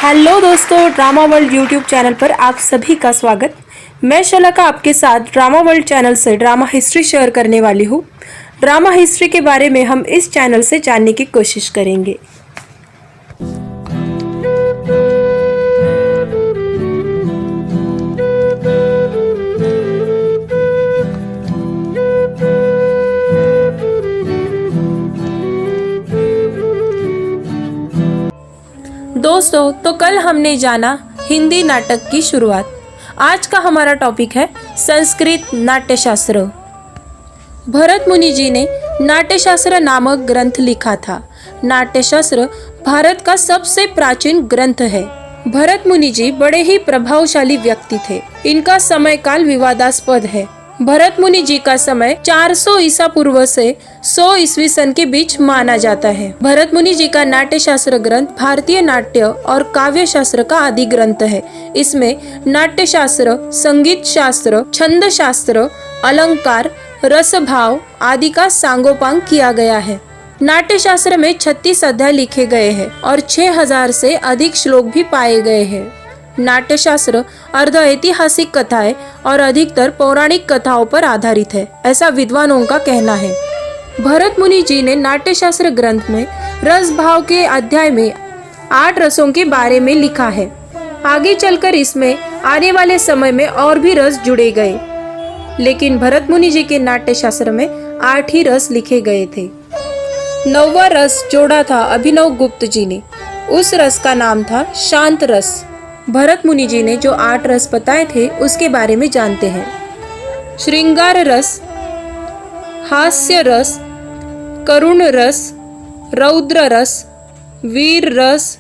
Hello दोस्तों, drama world YouTube channel पर आप सभी का स्वागत। मैं शलाका आपके साथ ड्रामा वर्ल्ड चैनल से ड्रामा हिस्ट्री शेयर करने वाली हूँ। ड्रामा हिस्ट्री के बारे में हम इस चैनल से जानने की कोशिश करेंगे। दोस्तों, तो कल हमने जाना हिंदी नाटक की शुरुआत। आज का हमारा टॉपिक है संस्कृत नाट्यशास्त्र। भरत मुनि जी ने नाट्यशास्त्र नामक ग्रंथ लिखा था। नाट्यशास्त्र भारत का सबसे प्राचीन ग्रंथ है। भरत मुनि जी बड़े ही प्रभावशाली व्यक्ति थे। इनका समय काल विवादास्पद है। भरत मुनि जी का समय 400 ईसा पूर्व से 100 ईस्वी सन के बीच माना जाता है। भरत मुनि जी का नाट्यशास्त्र ग्रंथ भारतीय नाट्य और काव्य शास्त्र का आदि ग्रंथ है। इसमें नाट्यशास्त्र, संगीत शास्त्र, छंद शास्त्र, अलंकार, रसभाव आदि का सांगोपांग किया गया है। नाट्यशास्त्र में 36 अध्याय लिखे गए हैं और 6000 से अधिक श्लोक भी पाए गए हैं। नाट्यशास्त्र अर्ध ऐतिहासिक कथाएं और अधिकतर पौराणिक कथाओं पर आधारित है, ऐसा विद्वानों का कहना है। भरत मुनि जी ने नाट्यशास्त्र ग्रंथ में रस भाव के अध्याय में 8 रसों के बारे में लिखा है। आगे चलकर इसमें आने वाले समय में और भी रस जुड़े गए, लेकिन भरत मुनि जी के नाट्यशास्त्र में 8 ही रस लिखे गए थे। 9वां रस जोड़ा था अभिनव गुप्त जी ने। उस रस का नाम था शांत रस। भरत मुनि जी ने जो 8 रस बताए थे उसके बारे में जानते हैं। श्रृंगार रस, हास्य रस, करुण रस, रौद्र रस, वीर रस,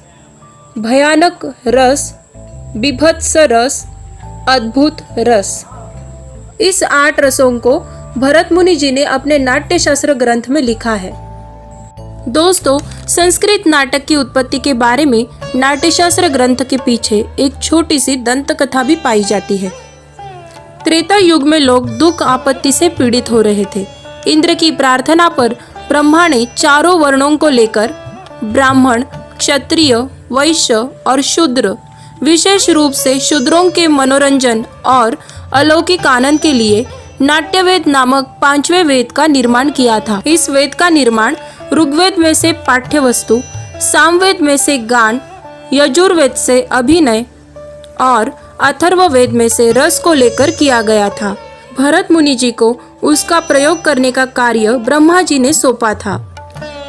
भयानक रस, बीभत्स रस, अद्भुत रस। इस 8 रसों को भरत मुनि जी ने अपने नाट्यशास्त्र ग्रंथ में लिखा है। दोस्तों, संस्कृत नाटक की उत्पत्ति के बारे में नाट्यशास्त्र ग्रंथ के पीछे एक छोटी सी दंत कथा भी पाई जाती है। त्रेता युग में लोग दुख आपत्ति से पीड़ित हो रहे थे। इंद्र की प्रार्थना पर ब्रह्मा ने चारों वर्णों को लेकर ब्राह्मण, क्षत्रिय, वैश्य और शूद्र, विशेष रूप से शूद्रों के मनोरंजन और अलौकिक आनंद के लिए नाट्यवेद नामक 5वें वेद का निर्माण किया था। इस वेद का निर्माण ऋग्वेद में से पाठ्य वस्तु, सामवेद में से गान, यजुर्वेद से अभिनय और अथर्ववेद में से रस को लेकर किया गया था। भरत मुनि जी को उसका प्रयोग करने का कार्य ब्रह्मा जी ने सौंपा था।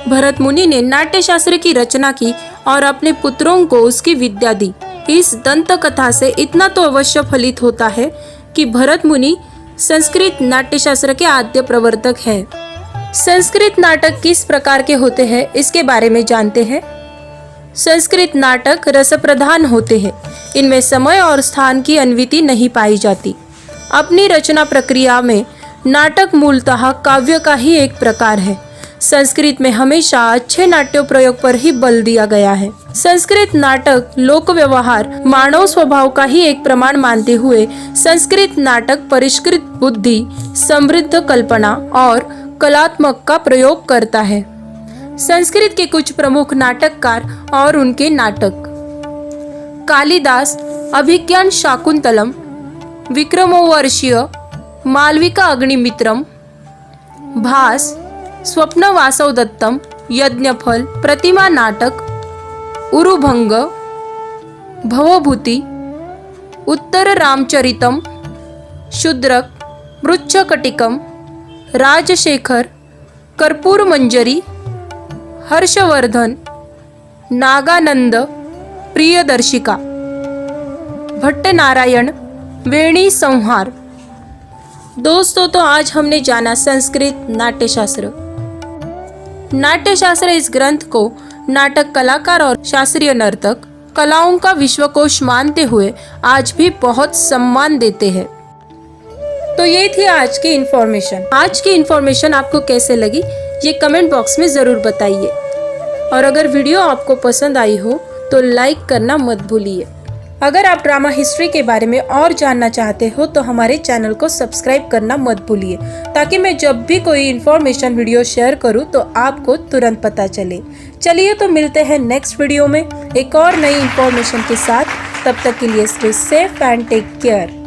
भरत मुनि ने नाट्यशास्त्र की रचना की और अपने पुत्रों को उसकी विद्या दी। इस दंत कथा से इतना तो अवश्य फलित होता है कि भरत मुनि संस्कृत नाट्यशास्त्र के आद्य प्रवर्तक है। संस्कृत नाटक किस प्रकार के होते हैं इसके बारे में जानते हैं। संस्कृत नाटक रस प्रधान होते हैं। इनमें समय और स्थान की अनुमति नहीं पाई जाती। अपनी रचना प्रक्रिया में नाटक मूलतः काव्य का ही एक प्रकार है। संस्कृत में हमेशा अच्छे नाट्य प्रयोग पर ही बल दिया गया है। संस्कृत नाटक लोक व्यवहार, मानव स्वभाव का ही एक प्रमाण मानते हुए संस्कृत नाटक परिष्कृत बुद्धि, समृद्ध कल्पना और कलात्मक का प्रयोग करता है। संस्कृत के कुछ प्रमुख नाटककार और उनके नाटक: कालिदास अभिज्ञान शाकुंतलम, विक्रमोर्वशीय मालविका अग्निमित्रम, भास स्वप्न वासवदत्तम, यज्ञफल, प्रतिमा नाटक, उरुभंग, भवभूति, उत्तर रामचरितम, शूद्रक, मृच्छकटिकम, राजशेखर, कर्पूर मंजरी, हर्षवर्धन, नागानंद, प्रियदर्शिका, भट्टनारायण, वेणी संहार। दोस्तों, तो आज हमने जाना संस्कृत नाट्यशास्त्र। नाट्यशास्त्र इस ग्रंथ को नाटक कलाकार और शास्त्रीय नर्तक कलाओं का विश्वकोश मानते हुए आज भी बहुत सम्मान देते हैं। तो ये थी आज की इन्फॉर्मेशन। आज की इन्फॉर्मेशन आपको कैसे लगी ये कमेंट बॉक्स में ज़रूर बताइए। और अगर वीडियो आपको पसंद आई हो तो लाइक करना मत भूलिए। अगर आप ड्रामा हिस्ट्री के बारे में और जानना चाहते हो तो हमारे चैनल को सब्सक्राइब करना मत भूलिए, ताकि मैं जब भी कोई इन्फॉर्मेशन वीडियो शेयर करूं तो आपको तुरंत पता चले। चलिए तो मिलते हैं नेक्स्ट वीडियो में एक और नई इन्फॉर्मेशन के साथ। तब तक के लिए stay safe and take care.